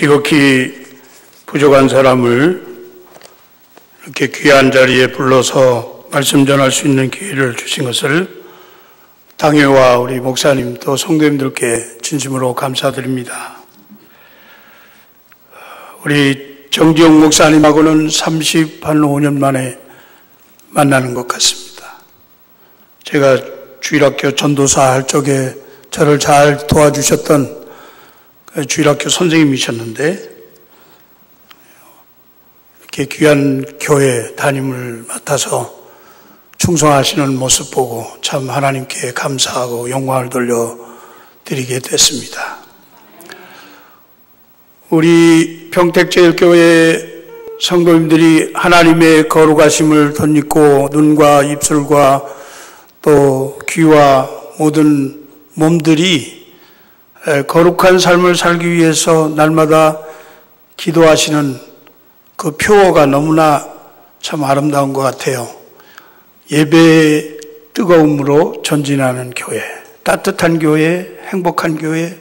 지극히 부족한 사람을 이렇게 귀한 자리에 불러서 말씀 전할 수 있는 기회를 주신 것을 당회와 우리 목사님 또 성도님들께 진심으로 감사드립니다. 우리 정지용 목사님하고는 35년 만에 만나는 것 같습니다. 제가 주일학교 전도사 할 적에 저를 잘 도와주셨던 주일학교 선생님이셨는데 이렇게 귀한 교회 담임을 맡아서 충성하시는 모습 보고 참 하나님께 감사하고 영광을 돌려드리게 됐습니다. 우리 평택제일교회 성도님들이 하나님의 거룩하심을 덧입고 눈과 입술과 또 귀와 모든 몸들이 거룩한 삶을 살기 위해서 날마다 기도하시는 그 표어가 너무나 참 아름다운 것 같아요. 예배의 뜨거움으로 전진하는 교회, 따뜻한 교회, 행복한 교회,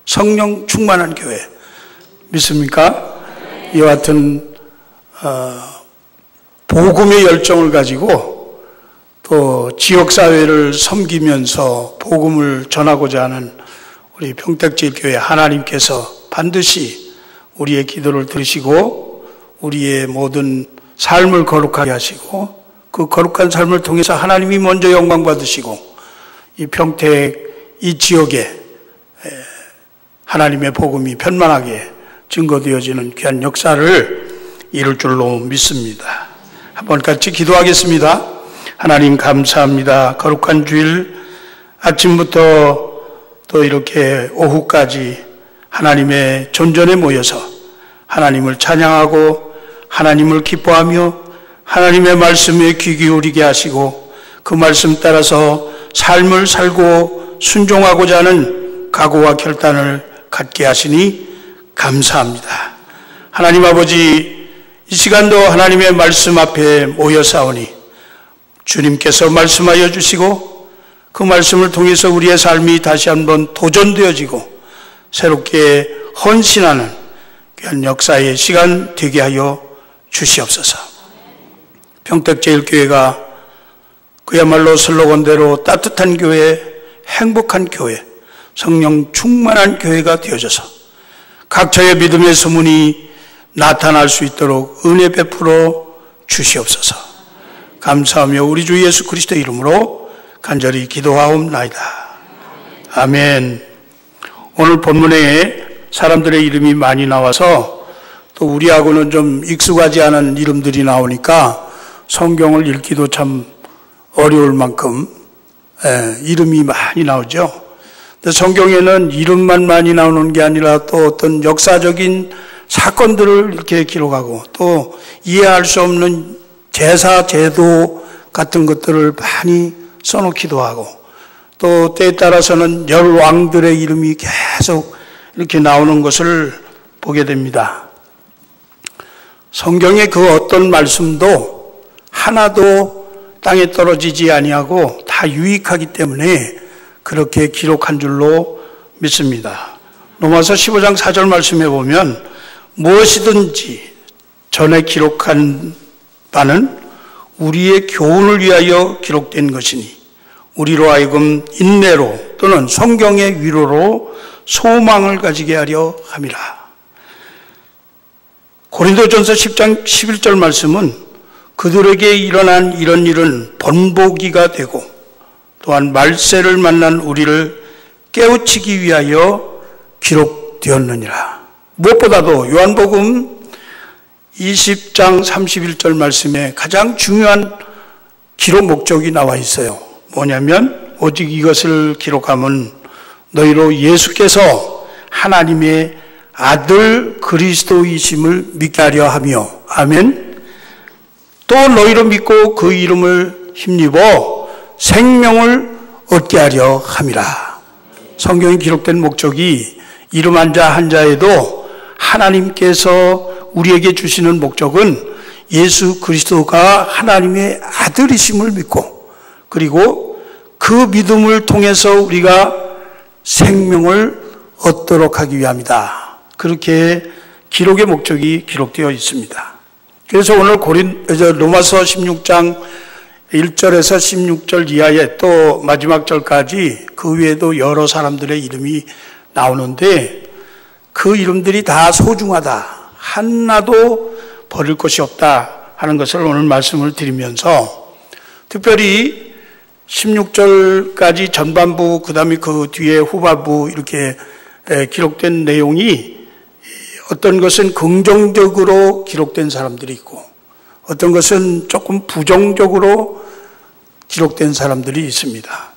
성령 충만한 교회. 믿습니까? 이와 같은 복음의 열정을 가지고 또 지역사회를 섬기면서 복음을 전하고자 하는 우리 평택제일교회 하나님께서 반드시 우리의 기도를 들으시고 우리의 모든 삶을 거룩하게 하시고 그 거룩한 삶을 통해서 하나님이 먼저 영광 받으시고 이 평택 이 지역에 하나님의 복음이 편만하게 증거되어지는 귀한 역사를 이룰 줄로 믿습니다. 한번 같이 기도하겠습니다. 하나님 감사합니다. 거룩한 주일 아침부터 또 이렇게 오후까지 하나님의 존전에 모여서 하나님을 찬양하고 하나님을 기뻐하며 하나님의 말씀에 귀 기울이게 하시고 그 말씀 따라서 삶을 살고 순종하고자 하는 각오와 결단을 갖게 하시니 감사합니다. 하나님 아버지, 이 시간도 하나님의 말씀 앞에 모여 싸우니 주님께서 말씀하여 주시고 그 말씀을 통해서 우리의 삶이 다시 한번 도전되어지고 새롭게 헌신하는 귀한 역사의 시간 되게 하여 주시옵소서. 평택제일교회가 그야말로 슬로건대로 따뜻한 교회, 행복한 교회, 성령 충만한 교회가 되어져서 각처의 믿음의 소문이 나타날 수 있도록 은혜 베풀어 주시옵소서. 감사하며 우리 주 예수 그리스도의 이름으로 간절히 기도하옵나이다. 아멘. 오늘 본문에 사람들의 이름이 많이 나와서 또 우리하고는 좀 익숙하지 않은 이름들이 나오니까 성경을 읽기도 참 어려울 만큼 이름이 많이 나오죠. 근데 성경에는 이름만 많이 나오는 게 아니라 또 어떤 역사적인 사건들을 이렇게 기록하고 또 이해할 수 없는 제사, 제도 같은 것들을 많이 써놓기도 하고 또 때에 따라서는 열 왕들의 이름이 계속 이렇게 나오는 것을 보게 됩니다. 성경의 그 어떤 말씀도 하나도 땅에 떨어지지 아니하고 다 유익하기 때문에 그렇게 기록한 줄로 믿습니다. 로마서 15장 4절 말씀에 보면 무엇이든지 전에 기록한 바는 우리의 교훈을 위하여 기록된 것이니 우리로 하여금 인내로 또는 성경의 위로로 소망을 가지게 하려 함이라. 고린도전서 10장 11절 말씀은 그들에게 일어난 이런 일은 본보기가 되고 또한 말세를 만난 우리를 깨우치기 위하여 기록되었느니라. 무엇보다도 요한복음 20장 31절 말씀에 가장 중요한 기록 목적이 나와 있어요. 뭐냐면 오직 이것을 기록하면 너희로 예수께서 하나님의 아들 그리스도이심을 믿게 하려 하며 아멘. 또 너희로 믿고 그 이름을 힘입어 생명을 얻게 하려 함이라. 성경에 기록된 목적이 이름 한 자 한 자에도 하나님께서 우리에게 주시는 목적은 예수 그리스도가 하나님의 아들이심을 믿고 그리고 그 믿음을 통해서 우리가 생명을 얻도록 하기 위함이다. 그렇게 기록의 목적이 기록되어 있습니다. 그래서 오늘 로마서 16장 1절에서 16절 이하에 또 마지막 절까지 그 외에도 여러 사람들의 이름이 나오는데 그 이름들이 다 소중하다. 하나도 버릴 것이 없다 하는 것을 오늘 말씀을 드리면서 특별히 16절까지 전반부 그 다음에 그 뒤에 후반부 이렇게 기록된 내용이 어떤 것은 긍정적으로 기록된 사람들이 있고 어떤 것은 조금 부정적으로 기록된 사람들이 있습니다.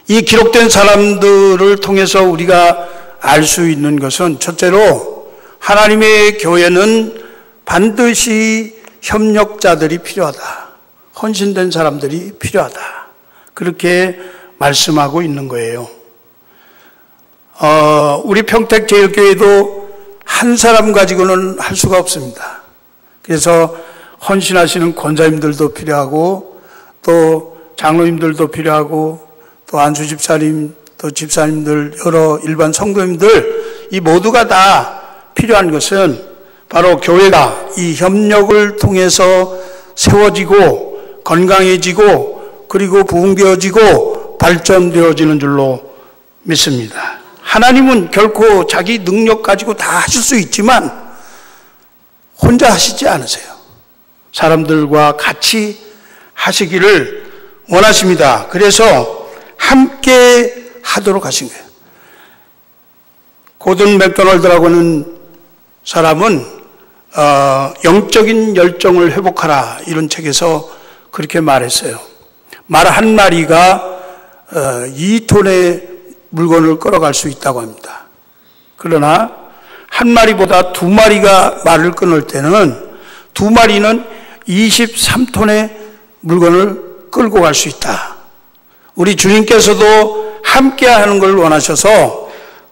이 기록된 사람들을 통해서 우리가 알 수 있는 것은 첫째로 하나님의 교회는 반드시 협력자들이 필요하다. 헌신된 사람들이 필요하다. 그렇게 말씀하고 있는 거예요. 우리 평택제일교회도 한 사람 가지고는 할 수가 없습니다. 그래서 헌신하시는 권사님들도 필요하고 또 장로님들도 필요하고 또 안수 집사님 또 집사님들 여러 일반 성도님들 이 모두가 다 필요한 것은 바로 교회가 이 협력을 통해서 세워지고 건강해지고 그리고 부흥되어지고 발전되어지는 줄로 믿습니다. 하나님은 결코 자기 능력 가지고 다 하실 수 있지만 혼자 하시지 않으세요. 사람들과 같이 하시기를 원하십니다. 그래서 함께 하도록 하신 거예요. 고든 맥도날드라고 하는 사람은 영적인 열정을 회복하라 이런 책에서 그렇게 말했어요. 말 한 마리가 2톤의 물건을 끌어갈 수 있다고 합니다. 그러나 한 마리보다 2마리가 말을 끊을 때는 2마리는 23톤의 물건을 끌고 갈 수 있다. 우리 주님께서도 함께 하는 걸 원하셔서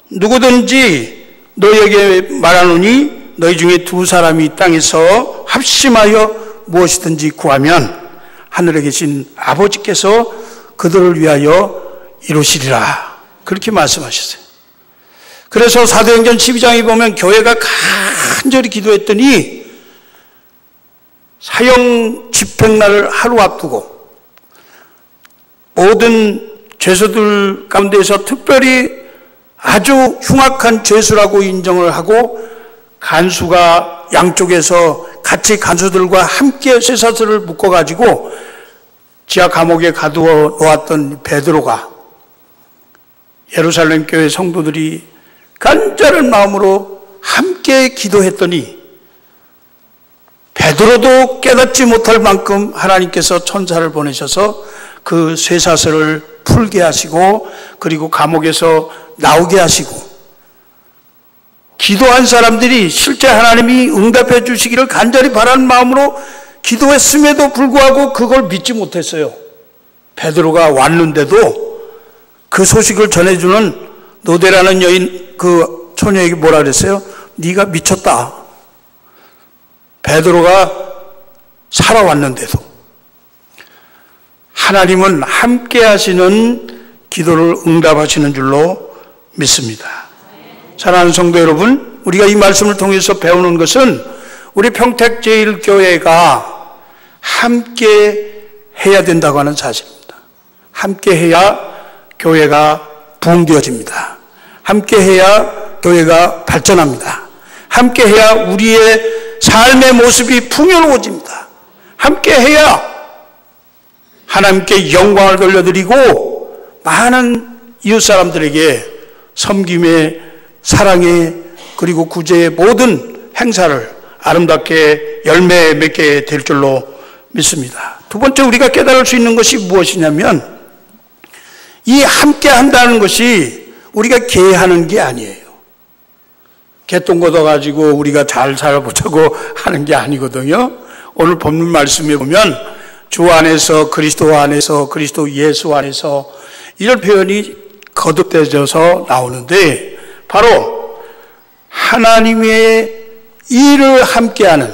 누구든지 너희에게 말하노니 너희 중에 2사람이 땅에서 합심하여 무엇이든지 구하면 하늘에 계신 아버지께서 그들을 위하여 이루시리라. 그렇게 말씀하셨어요. 그래서 사도행전 12장에 보면 교회가 간절히 기도했더니 사형 집행날을 하루 앞두고 모든 죄수들 가운데서 특별히 아주 흉악한 죄수라고 인정을 하고 간수가 양쪽에서 같이 간수들과 함께 쇠사슬을 묶어가지고 지하 감옥에 가두어 놓았던 베드로가 예루살렘 교회 성도들이 간절한 마음으로 함께 기도했더니 베드로도 깨닫지 못할 만큼 하나님께서 천사를 보내셔서 그 쇠사슬을 풀게 하시고 그리고 감옥에서 나오게 하시고 기도한 사람들이 실제 하나님이 응답해 주시기를 간절히 바라는 마음으로 기도했음에도 불구하고 그걸 믿지 못했어요. 베드로가 왔는데도 그 소식을 전해주는 노대라는 여인 그 처녀에게 뭐라 그랬어요? 네가 미쳤다. 베드로가 살아왔는데도 하나님은 함께 하시는 기도를 응답하시는 줄로 믿습니다. 사랑하는 성도 여러분, 우리가 이 말씀을 통해서 배우는 것은 우리 평택제일교회가 함께 해야 된다고 하는 사실입니다. 함께 해야 교회가 부흥되어집니다. 함께 해야 교회가 발전합니다. 함께 해야 우리의 삶의 모습이 풍요로워집니다. 함께 해야 하나님께 영광을 돌려드리고 많은 이웃 사람들에게 섬김의 사랑의 그리고 구제의 모든 행사를 아름답게 열매 맺게 될 줄로 믿습니다. 두 번째 우리가 깨달을 수 있는 것이 무엇이냐면 이 함께 한다는 것이 우리가 개하는 게 아니에요. 개똥 걷어가지고 우리가 잘 살아보자고 하는 게 아니거든요. 오늘 본문 말씀에 보면 주 안에서 그리스도 안에서 그리스도 예수 안에서 이런 표현이 거듭되어서 나오는데 바로 하나님의 일을 함께하는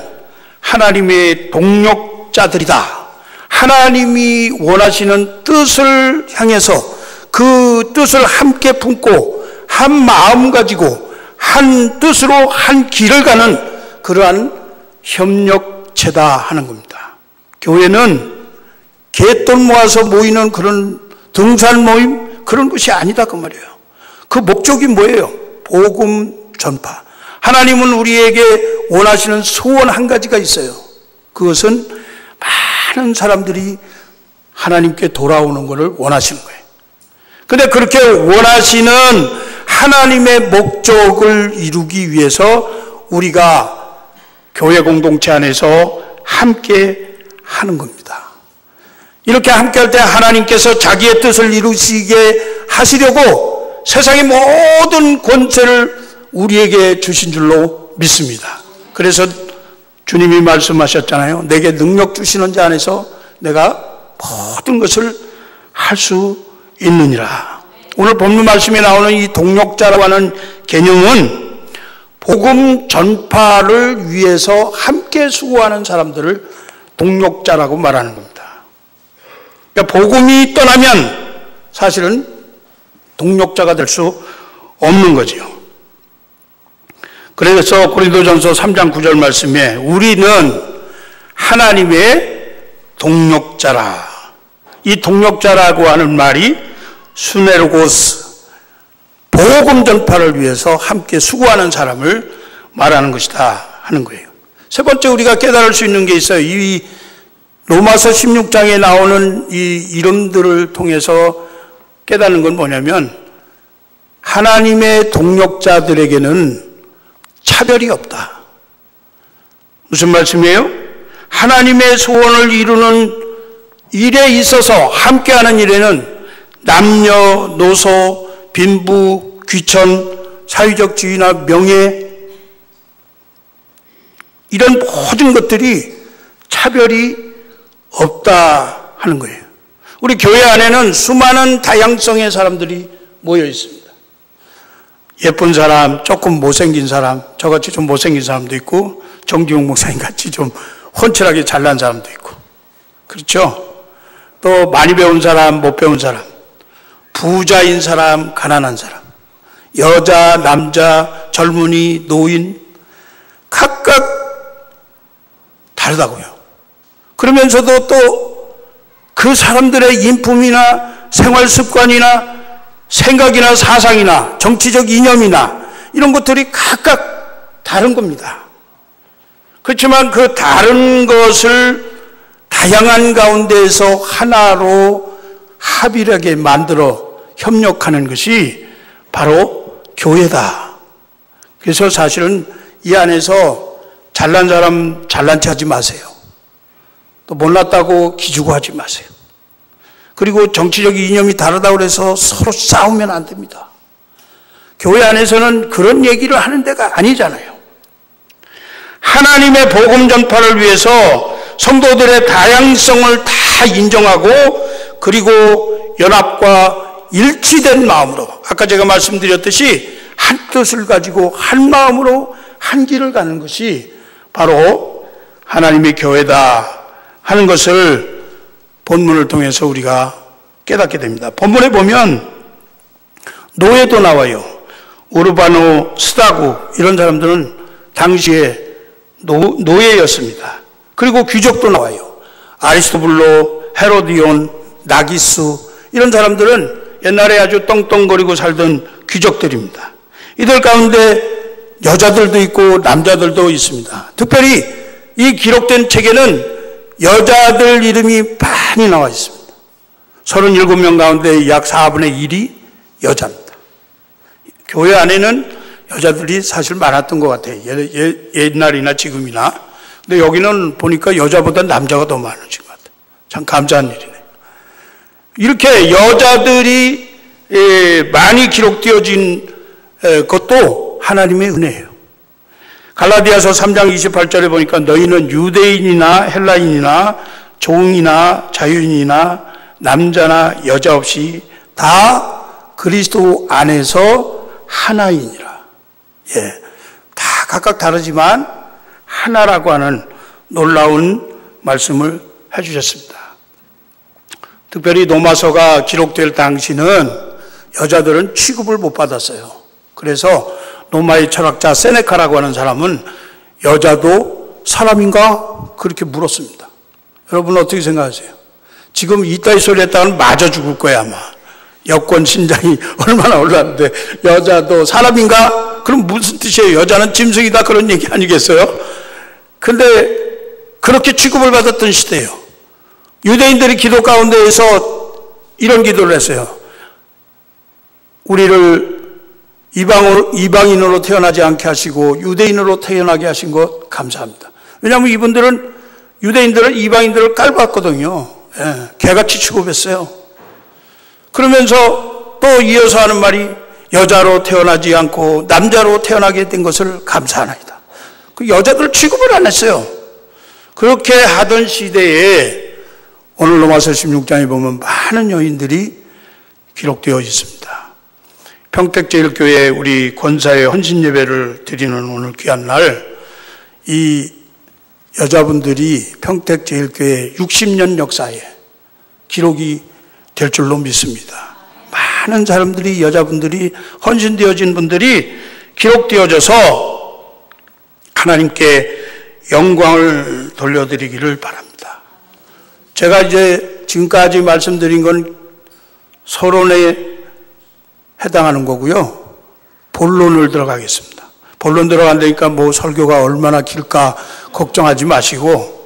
하나님의 동력자들이다. 하나님이 원하시는 뜻을 향해서 그 뜻을 함께 품고 한 마음 가지고 한 뜻으로 한 길을 가는 그러한 협력체다 하는 겁니다. 교회는 갯돈 모아서 모이는 그런 등산 모임 그런 것이 아니다 그 말이에요. 그 목적이 뭐예요? 복음 전파. 하나님은 우리에게 원하시는 소원 한 가지가 있어요. 그것은 많은 사람들이 하나님께 돌아오는 것을 원하시는 거예요. 그런데 그렇게 원하시는 하나님의 목적을 이루기 위해서 우리가 교회 공동체 안에서 함께 하는 겁니다. 이렇게 함께 할 때 하나님께서 자기의 뜻을 이루시게 하시려고 세상의 모든 권세를 우리에게 주신 줄로 믿습니다. 그래서 주님이 말씀하셨잖아요. 내게 능력 주시는 자 안에서 내가 모든 것을 할 수 있느니라. 오늘 본문 말씀에 나오는 이 동력자라고 하는 개념은 복음 전파를 위해서 함께 수고하는 사람들을 동력자라고 말하는 겁니다. 그러니까 복음이 떠나면 사실은 동력자가 될 수 없는 거죠. 그래서 고린도전서 3장 9절 말씀에 우리는 하나님의 동력자라. 이 동력자라고 하는 말이 수네로고스, 복음 전파를 위해서 함께 수고하는 사람을 말하는 것이다 하는 거예요. 세 번째 우리가 깨달을 수 있는 게 있어요. 이 로마서 16장에 나오는 이 이름들을 통해서 깨닫는 건 뭐냐면 하나님의 동력자들에게는 차별이 없다. 무슨 말씀이에요? 하나님의 소원을 이루는 일에 있어서 함께하는 일에는 남녀, 노소, 빈부, 귀천, 사회적 지위나 명예 이런 모든 것들이 차별이 없다 하는 거예요. 우리 교회 안에는 수많은 다양성의 사람들이 모여 있습니다. 예쁜 사람, 조금 못생긴 사람, 저같이 좀 못생긴 사람도 있고 정기용 목사님 같이 좀 훤칠하게 잘난 사람도 있고 그렇죠? 또 많이 배운 사람, 못 배운 사람, 부자인 사람, 가난한 사람, 여자, 남자, 젊은이, 노인 각각 다르다고요. 그러면서도 또 그 사람들의 인품이나 생활 습관이나 생각이나 사상이나 정치적 이념이나 이런 것들이 각각 다른 겁니다. 그렇지만 그 다른 것을 다양한 가운데에서 하나로 합일하게 만들어 협력하는 것이 바로 교회다. 그래서 사실은 이 안에서 잘난 사람 잘난 체 하지 마세요. 또 못났다고 기죽어 하지 마세요. 그리고 정치적 이념이 다르다고 해서 서로 싸우면 안 됩니다. 교회 안에서는 그런 얘기를 하는 데가 아니잖아요. 하나님의 복음 전파를 위해서 성도들의 다양성을 다 인정하고 그리고 연합과 일치된 마음으로 아까 제가 말씀드렸듯이 한 뜻을 가지고 한 마음으로 한 길을 가는 것이 바로 하나님의 교회다 하는 것을 본문을 통해서 우리가 깨닫게 됩니다. 본문에 보면 노예도 나와요. 우르바노, 스다구 이런 사람들은 당시에 노예였습니다. 그리고 귀족도 나와요. 아리스토블로, 헤로디온, 나기스 이런 사람들은 옛날에 아주 떵떵거리고 살던 귀족들입니다. 이들 가운데 여자들도 있고 남자들도 있습니다. 특별히 이 기록된 책에는 여자들 이름이 많이 나와 있습니다. 37명 가운데 약 4분의 1이 여자입니다. 교회 안에는 여자들이 사실 많았던 것 같아요. 옛날이나 지금이나. 근데 여기는 보니까 여자보다 남자가 더 많으신 것 같아요. 참 감사한 일이네요. 이렇게 여자들이 많이 기록되어진 것도 하나님의 은혜예요. 갈라디아서 3장 28절에 보니까 너희는 유대인이나 헬라인이나 종이나 자유인이나 남자나 여자 없이 다 그리스도 안에서 하나이니라. 다 각각 다르지만 하나라고 하는 놀라운 말씀을 해주셨습니다. 특별히 로마서가 기록될 당시는 여자들은 취급을 못 받았어요. 그래서 로마의 철학자 세네카라고 하는 사람은 여자도 사람인가? 그렇게 물었습니다. 여러분 어떻게 생각하세요? 지금 이따위 소리 했다가는 맞아 죽을 거야 아마. 여권 신장이 얼마나 올랐는데 여자도 사람인가? 그럼 무슨 뜻이에요? 여자는 짐승이다 그런 얘기 아니겠어요? 근데 그렇게 취급을 받았던 시대예요. 유대인들이 기도 가운데에서 이런 기도를 했어요. 우리를 이방인으로 태어나지 않게 하시고 유대인으로 태어나게 하신 것 감사합니다. 왜냐하면 유대인들은 이방인들을 깔봤거든요. 예, 개같이 취급했어요. 그러면서 또 이어서 하는 말이 여자로 태어나지 않고 남자로 태어나게 된 것을 감사하나이다. 그 여자들 취급을 안 했어요. 그렇게 하던 시대에 오늘 로마서 16장에 보면 많은 여인들이 기록되어 있습니다. 평택제일교회 우리 권사의 헌신 예배를 드리는 오늘 귀한 날, 이 여자분들이 평택제일교회 60년 역사에 기록이 될 줄로 믿습니다. 많은 사람들이, 여자분들이, 헌신되어진 분들이 기록되어져서 하나님께 영광을 돌려드리기를 바랍니다. 제가 이제 지금까지 말씀드린 건 서론에 해당하는 거고요. 본론을 들어가겠습니다. 본론 들어간다니까 뭐 설교가 얼마나 길까 걱정하지 마시고,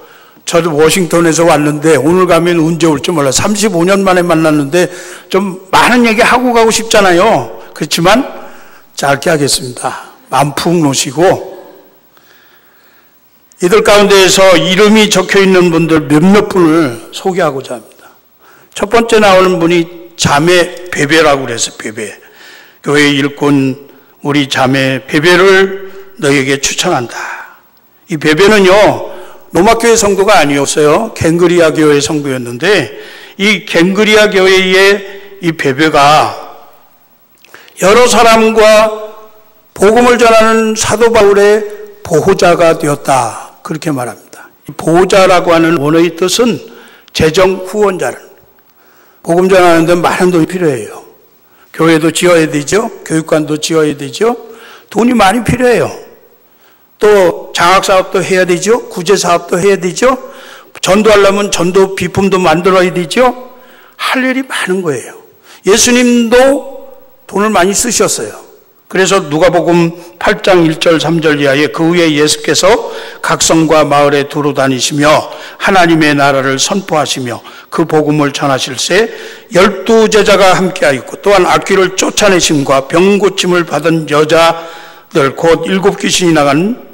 저도 워싱턴에서 왔는데 오늘 가면 언제 올지 몰라요. 35년 만에 만났는데 좀 많은 얘기 하고 가고 싶잖아요. 그렇지만 짧게 하겠습니다. 마음 푹 놓으시고, 이들 가운데에서 이름이 적혀있는 분들 몇몇 분을 소개하고자 합니다. 첫 번째 나오는 분이 자매 베베라고 그래서 베베. 교회 일꾼 우리 자매 베베를 너에게 추천한다. 이 베베는요, 로마교회 성도가 아니었어요. 갱그리아 교회 성도였는데, 이 갱그리아 교회의 이 베베가 여러 사람과 복음을 전하는 사도 바울의 보호자가 되었다. 그렇게 말합니다. 이 보호자라고 하는 원어의 뜻은 재정 후원자를. 복음 전하는데 많은 돈이 필요해요. 교회도 지어야 되죠. 교육관도 지어야 되죠. 돈이 많이 필요해요. 또 장학사업도 해야 되죠. 구제사업도 해야 되죠. 전도하려면 전도 비품도 만들어야 되죠. 할 일이 많은 거예요. 예수님도 돈을 많이 쓰셨어요. 그래서 누가복음 8장 1절 3절 이하에 그 후에 예수께서 각 성과 마을에 두루 다니시며 하나님의 나라를 선포하시며 그 복음을 전하실새 12제자가 함께하였고, 또한 악귀를 쫓아내심과 병 고침을 받은 여자들 곧 7귀신이 나간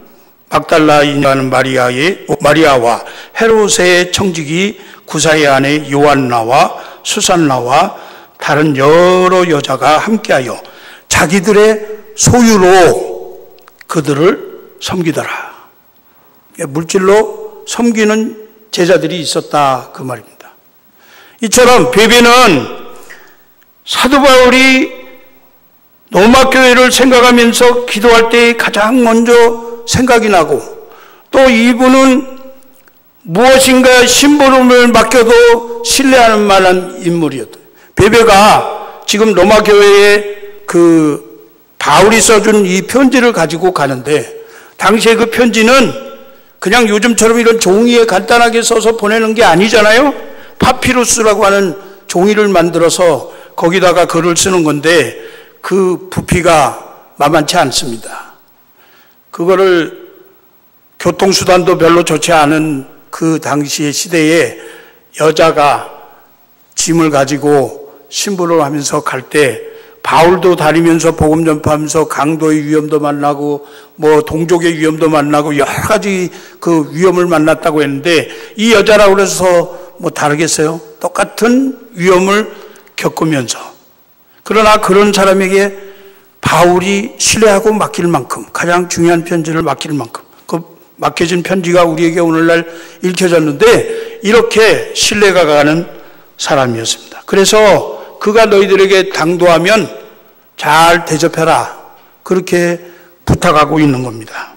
막달라인이라는 마리아와 헤롯의 청지기 구사의 아내 요한나와 수산나와 다른 여러 여자가 함께하여 자기들의 소유로 그들을 섬기더라. 물질로 섬기는 제자들이 있었다, 그 말입니다. 이처럼 베베는 사도 바울이 로마교회를 생각하면서 기도할 때 가장 먼저 생각이 나고, 또 이분은 무엇인가 심부름을 맡겨도 신뢰하는 만한 인물이었다. 베베가 지금 로마교회에 그 바울이 써준 이 편지를 가지고 가는데, 당시에 그 편지는 그냥 요즘처럼 이런 종이에 간단하게 써서 보내는 게 아니잖아요. 파피루스라고 하는 종이를 만들어서 거기다가 글을 쓰는 건데, 그 부피가 만만치 않습니다. 그거를 교통수단도 별로 좋지 않은 그 당시의 시대에 여자가 짐을 가지고 심부름을 하면서 갈 때, 바울도 다니면서 복음 전파하면서 강도의 위험도 만나고 뭐 동족의 위험도 만나고 여러 가지 그 위험을 만났다고 했는데, 이 여자라고 그래서 뭐 다르겠어요? 똑같은 위험을 겪으면서, 그러나 그런 사람에게 바울이 신뢰하고 맡길 만큼, 가장 중요한 편지를 맡길 만큼, 그 맡겨진 편지가 우리에게 오늘날 읽혀졌는데, 이렇게 신뢰가 가는 사람이었습니다. 그래서 그가 너희들에게 당도하면 잘 대접해라, 그렇게 부탁하고 있는 겁니다.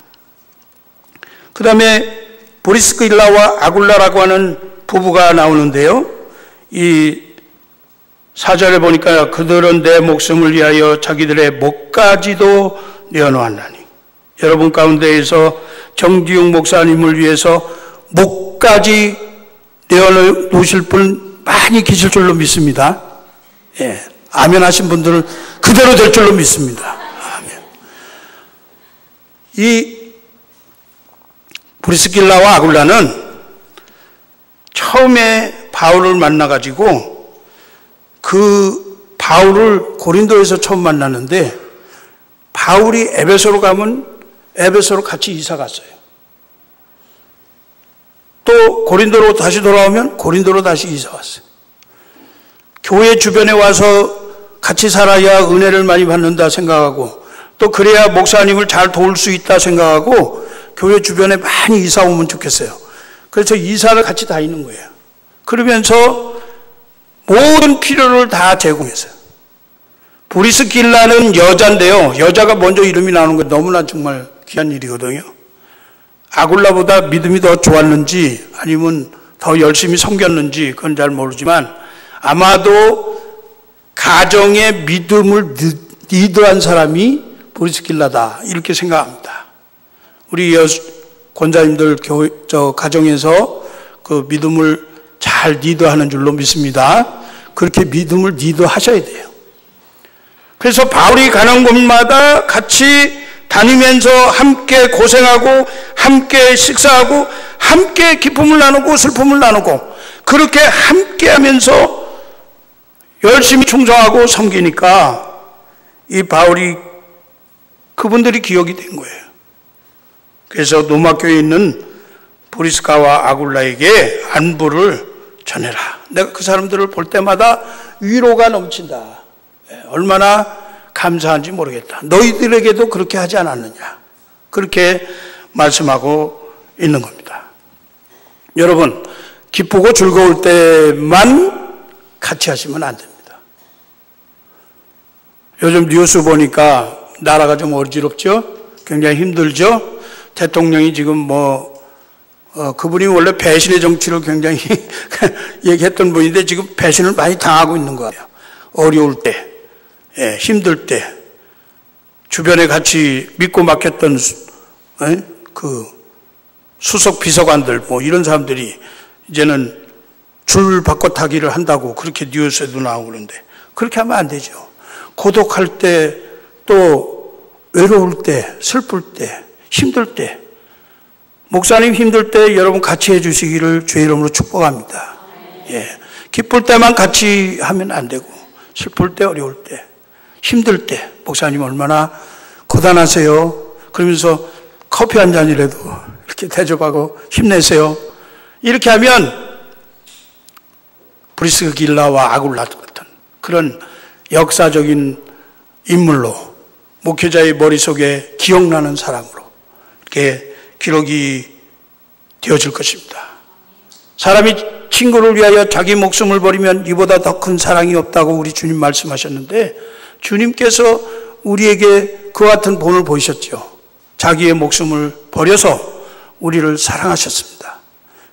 그 다음에 보리스길라와 아굴라라고 하는 부부가 나오는데요, 이 4절에 보니까 그들은 내 목숨을 위하여 자기들의 목까지도 내어놓았나니. 여러분 가운데에서 정기용 목사님을 위해서 목까지 내어놓으실 분 많이 계실 줄로 믿습니다. 예, 아멘 하신 분들은 그대로 될 줄로 믿습니다. 아멘. 이 브리스길라와 아굴라는 처음에 바울을 만나가지고 그 바울을 고린도에서 처음 만났는데 바울이 에베소로 가면 에베소로 같이 이사 갔어요. 또 고린도로 다시 돌아오면 고린도로 다시 이사 왔어요. 교회 주변에 와서 같이 살아야 은혜를 많이 받는다 생각하고 또 그래야 목사님을 잘 도울 수 있다 생각하고 교회 주변에 많이 이사 오면 좋겠어요. 그래서 이사를 같이 다니는 거예요. 그러면서 모든 필요를 다 제공했어요. 브리스길라는 여자인데요. 여자가 먼저 이름이 나오는 건 너무나 정말 귀한 일이거든요. 아굴라보다 믿음이 더 좋았는지 아니면 더 열심히 섬겼는지 그건 잘 모르지만 아마도 가정의 믿음을 리드한 사람이 브리스길라다 이렇게 생각합니다. 우리 권사님들 가정에서 그 믿음을 잘 리드하는 줄로 믿습니다. 그렇게 믿음을 리드하셔야 돼요. 그래서 바울이 가는 곳마다 같이 다니면서 함께 고생하고 함께 식사하고 함께 기쁨을 나누고 슬픔을 나누고 그렇게 함께 하면서 열심히 충성하고 섬기니까 이 바울이 그분들이 기억이 된 거예요. 그래서 노마교에 있는 브리스가와 아굴라에게 안부를 전해라. 내가 그 사람들을 볼 때마다 위로가 넘친다. 얼마나 감사한지 모르겠다. 너희들에게도 그렇게 하지 않았느냐. 그렇게 말씀하고 있는 겁니다. 여러분, 기쁘고 즐거울 때만 같이 하시면 안 됩니다. 요즘 뉴스 보니까 나라가 좀 어지럽죠? 굉장히 힘들죠? 대통령이 지금 그분이 원래 배신의 정치를 굉장히 얘기했던 분인데 지금 배신을 많이 당하고 있는 거예요. 어려울 때, 힘들 때, 주변에 같이 믿고 맡겼던 그 수석 비서관들 이런 사람들이 이제는 줄 바꿔 타기를 한다고 그렇게 뉴스에도 나오고 그러는데 그렇게 하면 안 되죠. 고독할 때, 또 외로울 때, 슬플 때, 힘들 때, 목사님 힘들 때 여러분 같이 해주시기를 주의 이름으로 축복합니다. 기쁠 때만 같이 하면 안 되고 슬플 때, 어려울 때, 힘들 때 목사님 얼마나 고단하세요. 그러면서 커피 한 잔이라도 이렇게 대접하고 힘내세요. 이렇게 하면 브리스길라와 아굴라 같은 그런 역사적인 인물로 목회자의 머릿속에 기억나는 사람으로 이렇게 기록이 되어질 것입니다. 사람이 친구를 위하여 자기 목숨을 버리면 이보다 더 큰 사랑이 없다고 우리 주님 말씀하셨는데 주님께서 우리에게 그와 같은 본을 보이셨죠. 자기의 목숨을 버려서 우리를 사랑하셨습니다.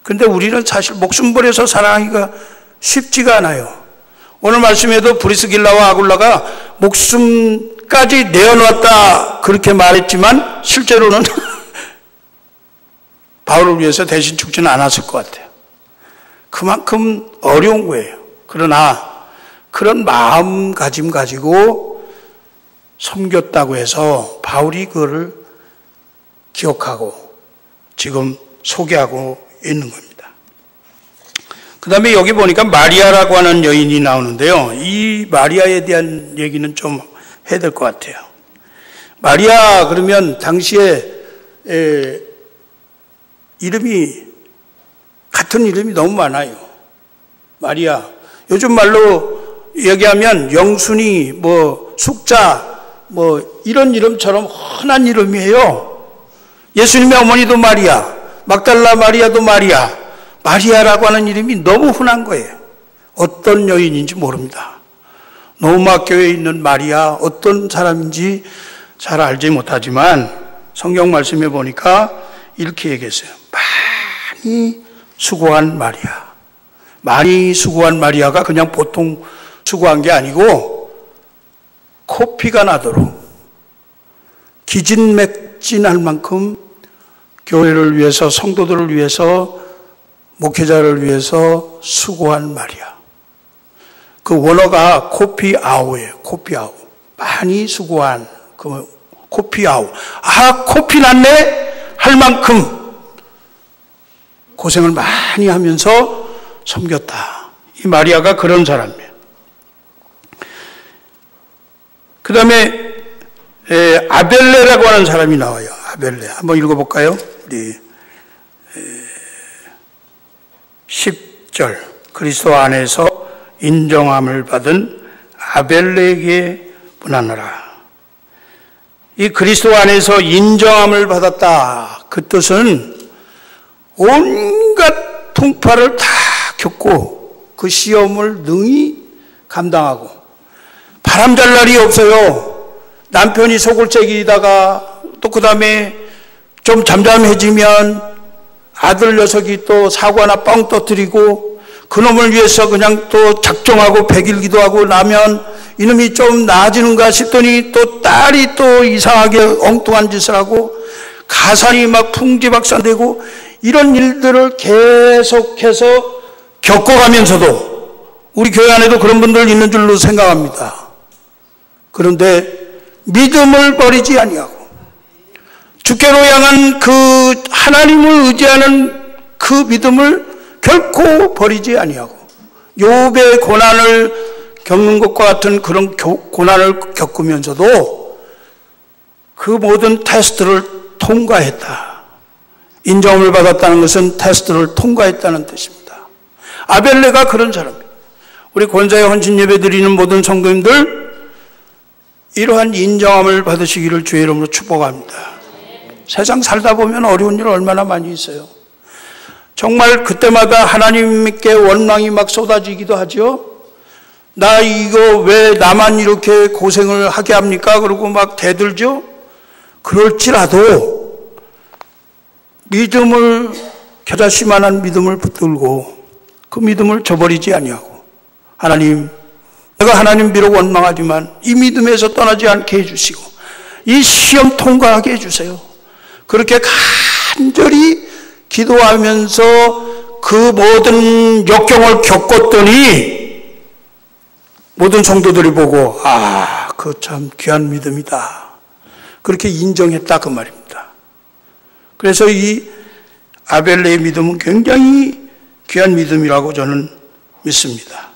그런데 우리는 사실 목숨 버려서 사랑하기가 쉽지가 않아요. 오늘 말씀에도 브리스길라와 아굴라가 목숨까지 내어놓았다 그렇게 말했지만 실제로는 바울을 위해서 대신 죽지는 않았을 것 같아요. 그만큼 어려운 거예요. 그러나 그런 마음가짐 가지고 섬겼다고 해서 바울이 그거를 기억하고 지금 소개하고 있는 겁니다. 그 다음에 여기 보니까 마리아라고 하는 여인이 나오는데요. 이 마리아에 대한 얘기는 좀 해야 될 것 같아요. 마리아 그러면 당시에 같은 이름이 너무 많아요. 마리아. 요즘 말로 얘기하면 영순이, 숙자, 이런 이름처럼 흔한 이름이에요. 예수님의 어머니도 마리아, 막달라 마리아도 마리아. 마리아라고 하는 이름이 너무 흔한 거예요. 어떤 여인인지 모릅니다. 노마 교회에 있는 마리아 어떤 사람인지 잘 알지 못하지만 성경 말씀에 보니까 이렇게 얘기했어요. 많이 수고한 마리아. 많이 수고한 마리아가 그냥 보통 수고한 게 아니고 코피가 나도록 기진맥진할 만큼 교회를 위해서, 성도들을 위해서, 목회자를 위해서 수고한 말이야. 그 원어가 코피아우예요. 코피아우. 많이 수고한 그 코피아우. 아, 코피 났네? 할 만큼 고생을 많이 하면서 섬겼다. 이 마리아가 그런 사람이에요. 그 다음에 아벨레라고 하는 사람이 나와요. 아벨레. 한번 읽어볼까요? 우리 10절. 그리스도 안에서 인정함을 받은 아벨레에게 문하노라. 이 그리스도 안에서 인정함을 받았다. 그 뜻은 온갖 통파를 다 겪고 그 시험을 능히 감당하고 바람잘 날이 없어요. 남편이 속을 째기다가 또 그 다음에 좀 잠잠해지면 아들 녀석이 또 사고 하나 뻥 터뜨리고 그놈을 위해서 그냥 또 작정하고 100일 기도하고 나면 이놈이 좀 나아지는가 싶더니 또 딸이 또 이상하게 엉뚱한 짓을 하고 가산이 막 풍지박산되고 이런 일들을 계속해서 겪어가면서도 우리 교회 안에도 그런 분들 있는 줄로 생각합니다. 그런데 믿음을 버리지 아니하고 주께로 향한 그 하나님을 의지하는 그 믿음을 결코 버리지 아니하고 욥의 고난을 겪는 것과 같은 그런 고난을 겪으면서도 그 모든 테스트를 통과했다. 인정을 받았다는 것은 테스트를 통과했다는 뜻입니다. 아벨레가 그런 사람이에요. 우리 권사의 헌신 예배 드리는 모든 성도님들 이러한 인정함을 받으시기를 주의 이름으로 축복합니다. 세상 살다 보면 어려운 일 얼마나 많이 있어요. 정말 그때마다 하나님께 원망이 막 쏟아지기도 하죠. 나 이거 왜 나만 이렇게 고생을 하게 합니까? 그러고 막 대들죠. 그럴지라도 믿음을 겨자씨만한 믿음을 붙들고 그 믿음을 저버리지 아니하고 하나님, 내가 하나님 비록 원망하지만 이 믿음에서 떠나지 않게 해주시고 이 시험 통과하게 해주세요. 그렇게 간절히 기도하면서 그 모든 역경을 겪었더니 모든 성도들이 보고 아, 그 참 귀한 믿음이다. 그렇게 인정했다 그 말입니다. 그래서 이 아벨레의 믿음은 굉장히 귀한 믿음이라고 저는 믿습니다.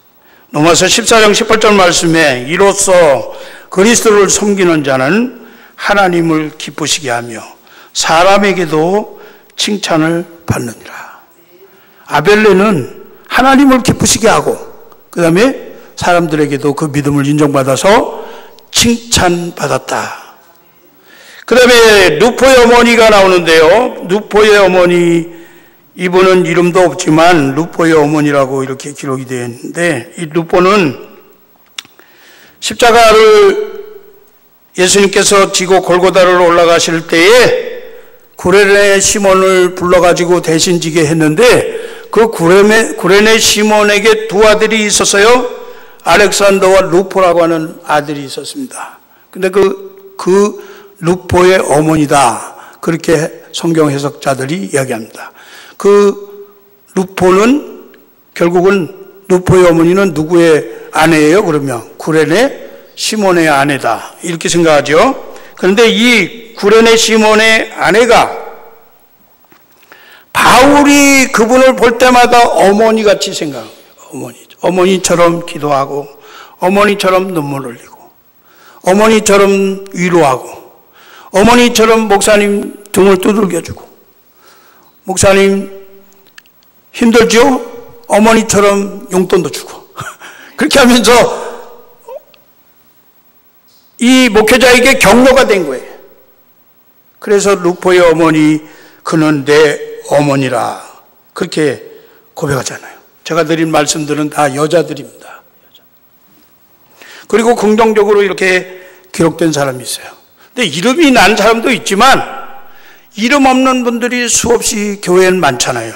로마서 14장 18절 말씀에 이로써 그리스도를 섬기는 자는 하나님을 기쁘시게 하며 사람에게도 칭찬을 받느니라. 아벨레는 하나님을 기쁘시게 하고 그 다음에 사람들에게도 그 믿음을 인정받아서 칭찬받았다. 그 다음에 루포의 어머니가 나오는데요. 루포의 어머니, 이분은 이름도 없지만 루포의 어머니라고 이렇게 기록이 되어 있는데 이 루포는 십자가를 예수님께서 지고 골고다를 올라가실 때에 구레네 시몬을 불러가지고 대신 지게 했는데 그 구레네 시몬에게 두 아들이 있었어요. 알렉산더와 루포라고 하는 아들이 있었습니다. 근데 그 루포의 어머니다. 그렇게 성경 해석자들이 이야기합니다. 그 루포는 결국은 루포의 어머니는 누구의 아내예요? 그러면 구레네 시몬의 아내다. 이렇게 생각하죠. 그런데 이 구레네 시몬의 아내가 바울이 그분을 볼 때마다 어머니같이 생각해요. 어머니처럼 기도하고 어머니처럼 눈물 흘리고 어머니처럼 위로하고 어머니처럼 목사님 등을 두들겨주고 목사님 힘들죠? 어머니처럼 용돈도 주고 그렇게 하면서 이 목회자에게 격려가 된 거예요. 그래서 루포의 어머니, 그는 내 어머니라 그렇게 고백하잖아요. 제가 드린 말씀들은 다 여자들입니다. 그리고 긍정적으로 이렇게 기록된 사람이 있어요. 근데 이름이 난 사람도 있지만 이름 없는 분들이 수없이 교회엔 많잖아요.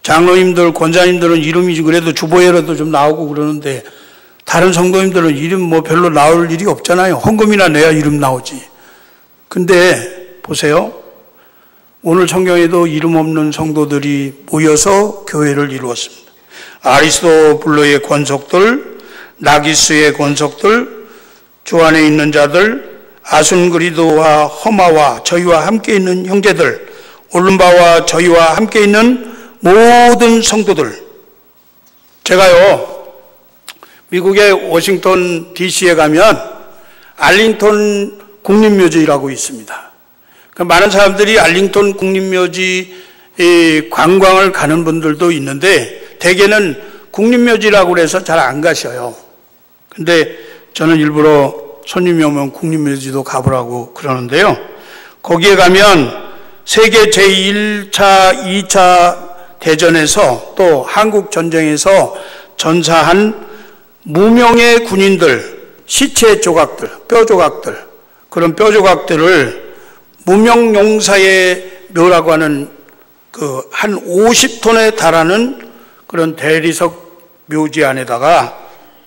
장로님들, 권사님들은 이름이 그래도 주보에라도 좀 나오고 그러는데 다른 성도님들은 이름 뭐 별로 나올 일이 없잖아요. 헌금이나 내야 이름 나오지. 근데 보세요. 오늘 성경에도 이름 없는 성도들이 모여서 교회를 이루었습니다. 아리스토블로의 권속들, 나기스의 권속들, 주 안에 있는 자들, 아순그리도와 허마와 저희와 함께 있는 형제들, 올른바와 저희와 함께 있는 모든 성도들. 제가요, 미국의 워싱턴 DC에 가면 알링턴 국립묘지라고 있습니다. 많은 사람들이 알링턴 국립묘지 관광을 가는 분들도 있는데 대개는 국립묘지라고 해서 잘 안 가셔요. 근데 저는 일부러 손님이 오면 국립묘지도 가보라고 그러는데요. 거기에 가면 세계 제1차, 2차 대전에서 또 한국 전쟁에서 전사한 무명의 군인들, 시체 조각들, 뼈 조각들, 그런 뼈 조각들을 무명용사의 묘라고 하는 그 한 50톤에 달하는 그런 대리석 묘지 안에다가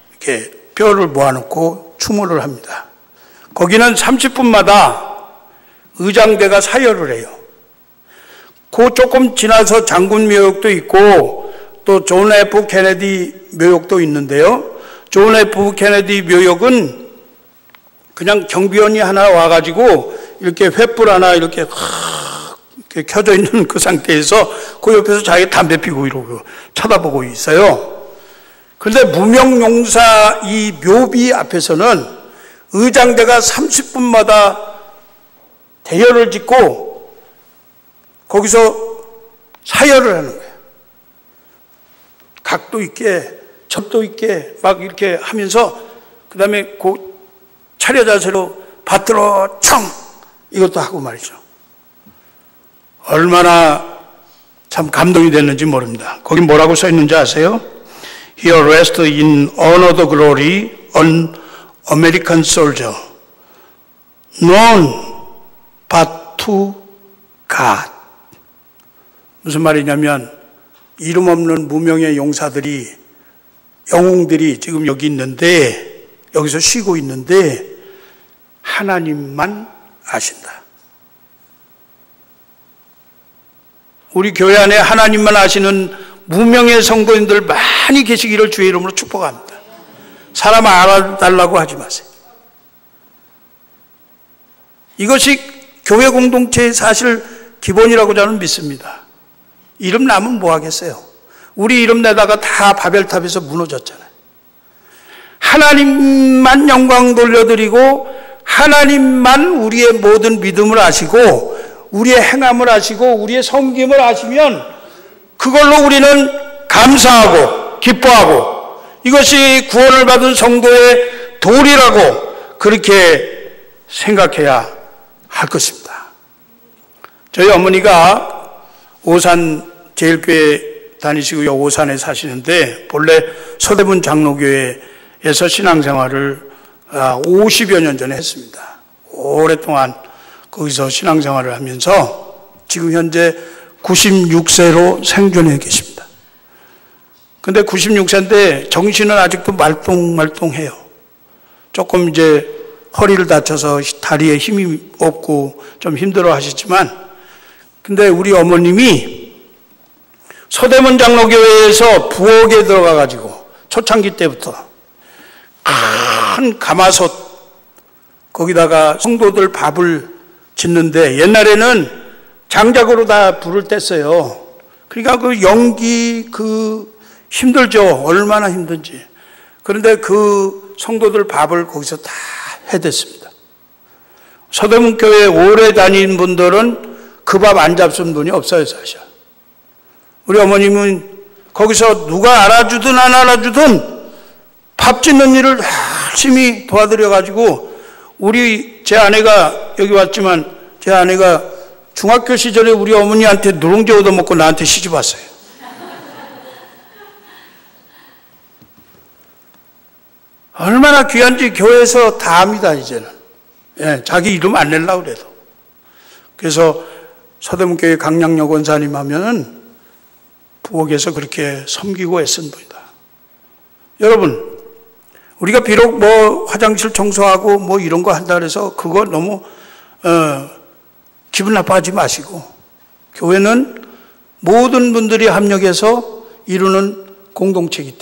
이렇게 뼈를 모아놓고 추모를 합니다. 거기는 30분마다 의장대가 사열을 해요. 그 조금 지나서 장군 묘역도 있고 또 존 F 케네디 묘역도 있는데요. 존 F 케네디 묘역은 그냥 경비원이 하나 와가지고 이렇게 횃불 하나 이렇게 켜져 있는 그 상태에서 그 옆에서 자기 담배 피고 이러고 쳐다보고 있어요. 그런데 무명용사 이 묘비 앞에서는 의장대가 30분마다 대열을 짓고 거기서 사열을 하는 거예요. 각도 있게 접도 있게 막 이렇게 하면서 그 다음에 그 차려 자세로 받들어 청 이것도 하고 말이죠. 얼마나 참 감동이 됐는지 모릅니다. 거기 뭐라고 써 있는지 아세요? Here rest in honor the glory an American soldier known but to God. 무슨 말이냐면 이름 없는 무명의 용사들이 영웅들이 지금 여기 있는데 여기서 쉬고 있는데 하나님만 아신다. 우리 교회 안에 하나님만 아시는 무명의 성도님들 많이 계시기를 주의 이름으로 축복합니다. 사람 알아달라고 하지 마세요. 이것이 교회 공동체의 사실 기본이라고 저는 믿습니다. 이름 나면 뭐 하겠어요? 우리 이름 내다가 다 바벨탑에서 무너졌잖아요. 하나님만 영광 돌려드리고 하나님만 우리의 모든 믿음을 아시고 우리의 행함을 아시고 우리의 섬김을 아시면 그걸로 우리는 감사하고 기뻐하고 이것이 구원을 받은 성도의 도리라고 그렇게 생각해야 할 것입니다. 저희 어머니가 오산 제일교회 다니시고요. 오산에 사시는데 본래 서대문 장로교회에서 신앙생활을 50여 년 전에 했습니다. 오랫동안 거기서 신앙생활을 하면서 지금 현재 96세로 생존해 계십니다. 근데 96세인데 정신은 아직도 말똥말똥해요. 조금 이제 허리를 다쳐서 다리에 힘이 없고 좀 힘들어 하시지만 근데 우리 어머님이 서대문 장로교회에서 부엌에 들어가가지고 초창기 때부터 큰 가마솥 거기다가 성도들 밥을 짓는데 옛날에는 장작으로 다 불을 뗐어요. 그러니까 그 연기 힘들죠. 얼마나 힘든지. 그런데 그 성도들 밥을 거기서 다 해댔습니다. 서대문 교회 오래 다닌 분들은 그 밥 안 잡순 분이 없어요, 사실. 우리 어머님은 거기서 누가 알아주든 안 알아주든 밥 짓는 일을 열심히 도와드려가지고 제 아내가 여기 왔지만 제 아내가 중학교 시절에 우리 어머니한테 누룽지 얻어먹고 나한테 시집 왔어요. 얼마나 귀한지 교회에서 다 압니다, 이제는. 예, 자기 이름 안 내려고 그래도. 그래서 서대문교회 강량여 권사님 하면은 부엌에서 그렇게 섬기고 애쓴 분이다. 여러분, 우리가 비록 뭐 화장실 청소하고 뭐 이런 거 한다 그래서 그거 너무 기분 나빠하지 마시고, 교회는 모든 분들이 합력해서 이루는 공동체이기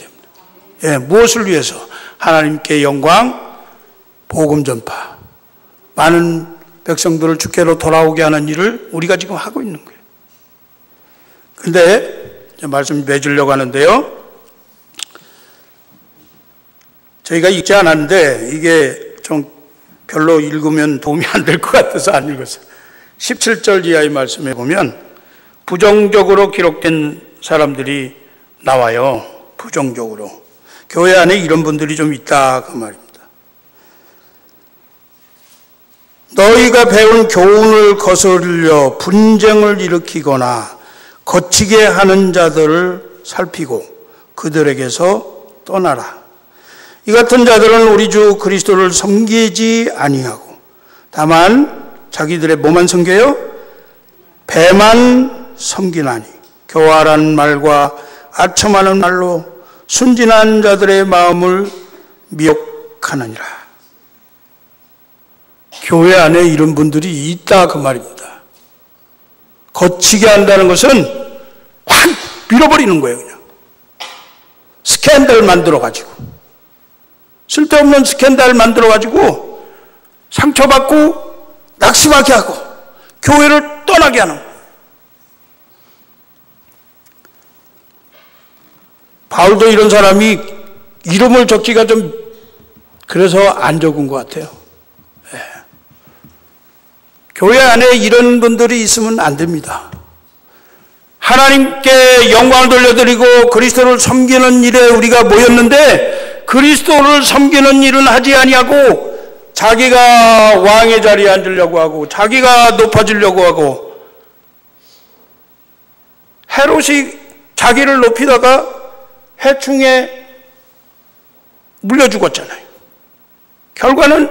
때문에, 무엇을 위해서? 하나님께 영광, 복음 전파, 많은 백성들을 주께로 돌아오게 하는 일을 우리가 지금 하고 있는 거예요. 근데 말씀 맺으려고 하는데요, 저희가 읽지 않았는데 이게 좀 별로 읽으면 도움이 안 될 것 같아서 안 읽었어요. 17절 이하의 말씀에 보면 부정적으로 기록된 사람들이 나와요. 부정적으로. 교회 안에 이런 분들이 좀 있다 그 말입니다. 너희가 배운 교훈을 거스르려 분쟁을 일으키거나 거치게 하는 자들을 살피고 그들에게서 떠나라. 이 같은 자들은 우리 주 그리스도를 섬기지 아니하고 다만 자기들의 뭐만 섬겨요? 배만 섬기나니 교활한 말과 아첨하는 말로 순진한 자들의 마음을 미혹하느니라. 교회 안에 이런 분들이 있다 그 말입니다. 거치게 한다는 것은 확 밀어버리는 거예요. 그냥 스캔들 만들어가지고, 쓸데없는 스캔들 만들어가지고 상처받고 낙심하게 하고 교회를 떠나게 하는 거예요. 바울도 이런 사람이 이름을 적기가 좀 그래서 안 적은 것 같아요. 교회 안에 이런 분들이 있으면 안 됩니다. 하나님께 영광을 돌려드리고 그리스도를 섬기는 일에 우리가 모였는데 그리스도를 섬기는 일은 하지 아니하고 자기가 왕의 자리에 앉으려고 하고 자기가 높아지려고 하고, 헤롯이 자기를 높이다가 해충에 물려 죽었잖아요. 결과는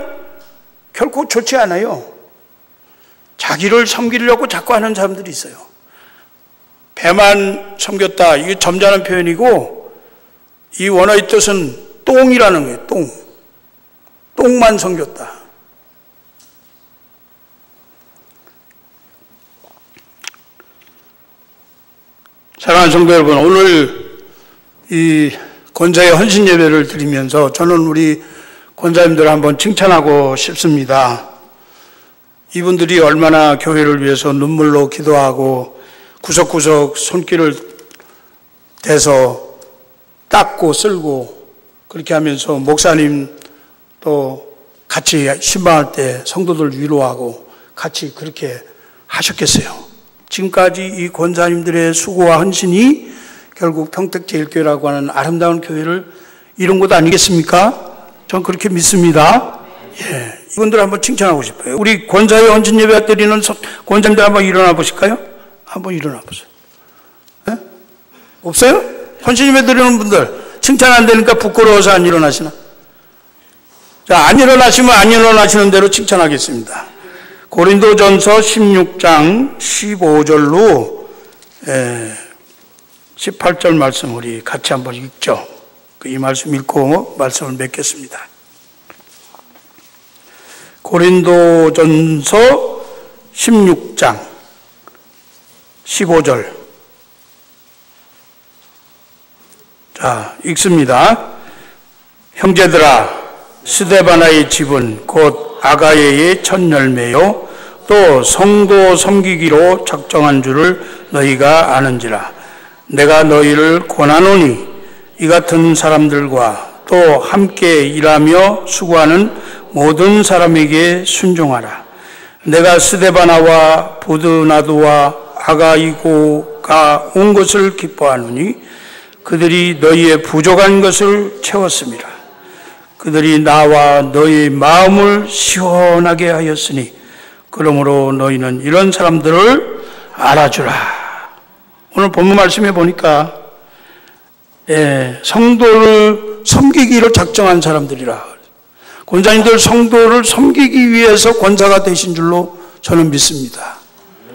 결코 좋지 않아요. 자기를 섬기려고 자꾸 하는 사람들이 있어요. 배만 섬겼다, 이게 점잖은 표현이고 이 원어의 뜻은 똥이라는 거예요. 똥만 섬겼다. 사랑하는 성도 여러분, 오늘 이 권사의 헌신 예배를 드리면서 저는 우리 권사님들을 한번 칭찬하고 싶습니다. 이분들이 얼마나 교회를 위해서 눈물로 기도하고 구석구석 손길을 대서 닦고 쓸고 그렇게 하면서 목사님 또 같이 신방할 때 성도들 위로하고 같이 그렇게 하셨겠어요. 지금까지 이 권사님들의 수고와 헌신이 결국 평택제일교회라고 하는 아름다운 교회를 이룬 것 아니겠습니까? 전 그렇게 믿습니다. 예, 이분들 한번 칭찬하고 싶어요. 우리 권사의 헌신 예배 드리는 권사님들 한번 일어나 보실까요? 한번 일어나 보세요. 예? 없어요? 헌신 예배 드리는 분들 칭찬 안 되니까 부끄러워서 안 일어나시나? 자, 안 일어나시면 안 일어나시는 대로 칭찬하겠습니다. 고린도전서 16장 15절로 18절 말씀 우리 같이 한번 읽죠. 이 말씀 읽고 말씀을 맺겠습니다. 고린도전서 16장 15절. 자, 읽습니다. 형제들아, 스데바나의 집은 곧 아가예의 첫 열매요 또 성도 섬기기로 작정한 줄을 너희가 아는지라. 내가 너희를 권하노니 이 같은 사람들과 또 함께 일하며 수고하는 모든 사람에게 순종하라. 내가 스데바나와 부드나도와 아가이고가 온 것을 기뻐하노니 그들이 너희의 부족한 것을 채웠습니다. 그들이 나와 너희의 마음을 시원하게 하였으니 그러므로 너희는 이런 사람들을 알아주라. 오늘 본문 말씀에 보니까 성도를 섬기기로 작정한 사람들이라. 권사님들 성도를 섬기기 위해서 권사가 되신 줄로 저는 믿습니다.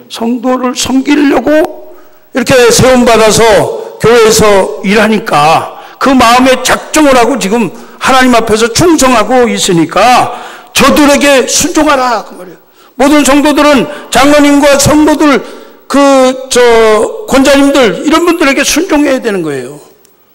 성도를 섬기려고 이렇게 세움받아서 교회에서 일하니까 그 마음에 작정을 하고 지금 하나님 앞에서 충성하고 있으니까 저들에게 순종하라 그 말이에요. 모든 성도들은 장로님과 성도들, 권사님들, 이런 분들에게 순종해야 되는 거예요.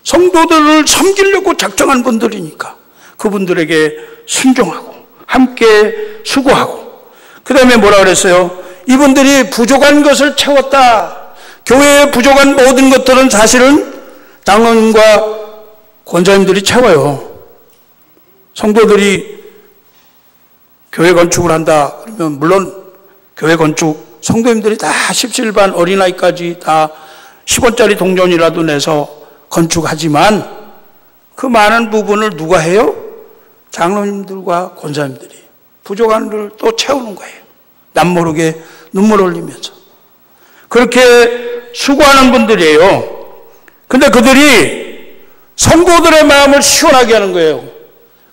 성도들을 섬기려고 작정한 분들이니까 그분들에게 순종하고 함께 수고하고, 그 다음에 뭐라 그랬어요? 이분들이 부족한 것을 채웠다. 교회에 부족한 모든 것들은 사실은 장로님과 권사님들이 채워요. 성도들이 교회 건축을 한다 그러면 물론 교회 건축 성도님들이 다 17반 어린아이까지 다 10원짜리 동전이라도 내서 건축하지만 그 많은 부분을 누가 해요? 장로님들과 권사님들이 부족한 걸 또 채우는 거예요. 남모르게 눈물 흘리면서 그렇게 수고하는 분들이에요. 근데 그들이 성도들의 마음을 시원하게 하는 거예요.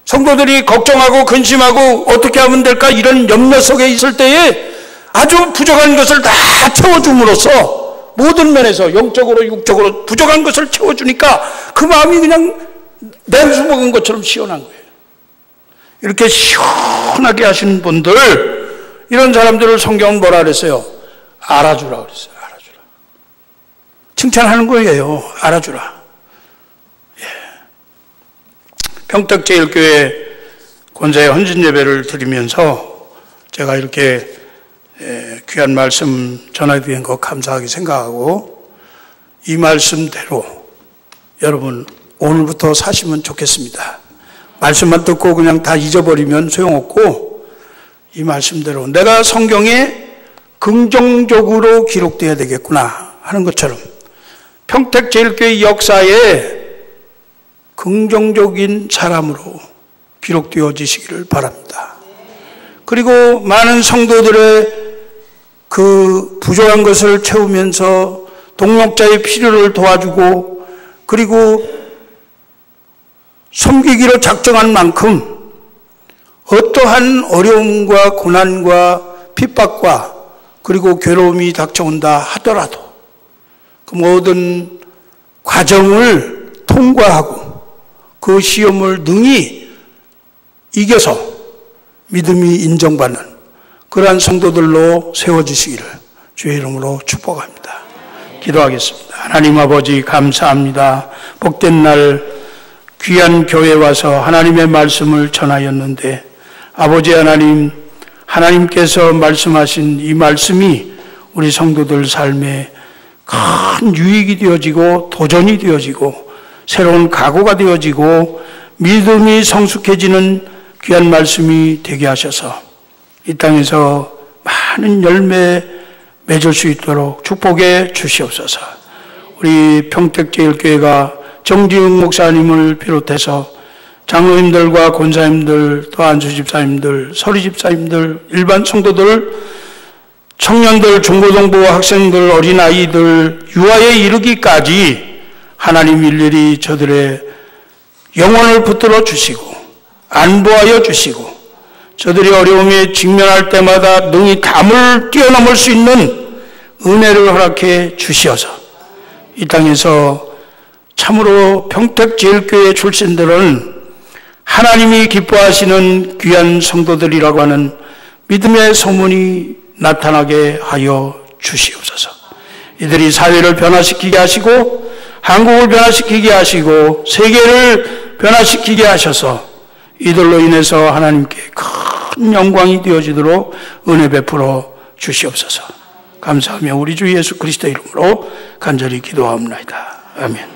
성도들이 걱정하고 근심하고 어떻게 하면 될까 이런 염려 속에 있을 때에 아주 부족한 것을 다 채워줌으로써 모든 면에서 영적으로 육적으로 부족한 것을 채워주니까 그 마음이 그냥 냉수 먹은 것처럼 시원한 거예요. 이렇게 시원하게 하시는 분들, 이런 사람들을 성경은 뭐라 그랬어요? 알아주라 그랬어요. 알아주라. 칭찬하는 거예요. 알아주라. 평택제일교회 권사의 헌신 예배를 드리면서 제가 이렇게 귀한 말씀 전해드린 거 감사하게 생각하고 이 말씀대로 여러분 오늘부터 사시면 좋겠습니다. 말씀만 듣고 그냥 다 잊어버리면 소용없고 이 말씀대로 내가 성경에 긍정적으로 기록되어야 되겠구나 하는 것처럼 평택제일교회 역사에 긍정적인 사람으로 기록되어지시기를 바랍니다. 그리고 많은 성도들의 그 부족한 것을 채우면서 동역자의 필요를 도와주고 그리고 섬기기로 작정한 만큼 어떠한 어려움과 고난과 핍박과 그리고 괴로움이 닥쳐온다 하더라도 그 모든 과정을 통과하고 그 시험을 능히 이겨서 믿음이 인정받는 그러한 성도들로 세워지시기를 주의 이름으로 축복합니다. 기도하겠습니다. 하나님 아버지 감사합니다. 복된 날 귀한 교회에 와서 하나님의 말씀을 전하였는데 아버지 하나님, 하나님께서 말씀하신 이 말씀이 우리 성도들 삶에 큰 유익이 되어지고 도전이 되어지고 새로운 각오가 되어지고 믿음이 성숙해지는 귀한 말씀이 되게 하셔서 이 땅에서 많은 열매 맺을 수 있도록 축복해 주시옵소서. 우리 평택제일교회가 정지웅 목사님을 비롯해서 장로님들과 권사님들, 또 안수집사님들, 서리집사님들, 일반 성도들, 청년들, 중고등부 학생들, 어린아이들, 유아에 이르기까지 하나님 일일이 저들의 영혼을 붙들어 주시고 안보하여 주시고 저들이 어려움에 직면할 때마다 능히 담을 뛰어넘을 수 있는 은혜를 허락해 주시어서 이 땅에서 참으로 평택제일교회 출신들은 하나님이 기뻐하시는 귀한 성도들이라고 하는 믿음의 소문이 나타나게 하여 주시옵소서. 이들이 사회를 변화시키게 하시고 한국을 변화시키게 하시고 세계를 변화시키게 하셔서 이들로 인해서 하나님께 큰 영광이 되어지도록 은혜 베풀어 주시옵소서. 감사하며 우리 주 예수 그리스도 이름으로 간절히 기도하옵나이다. 아멘.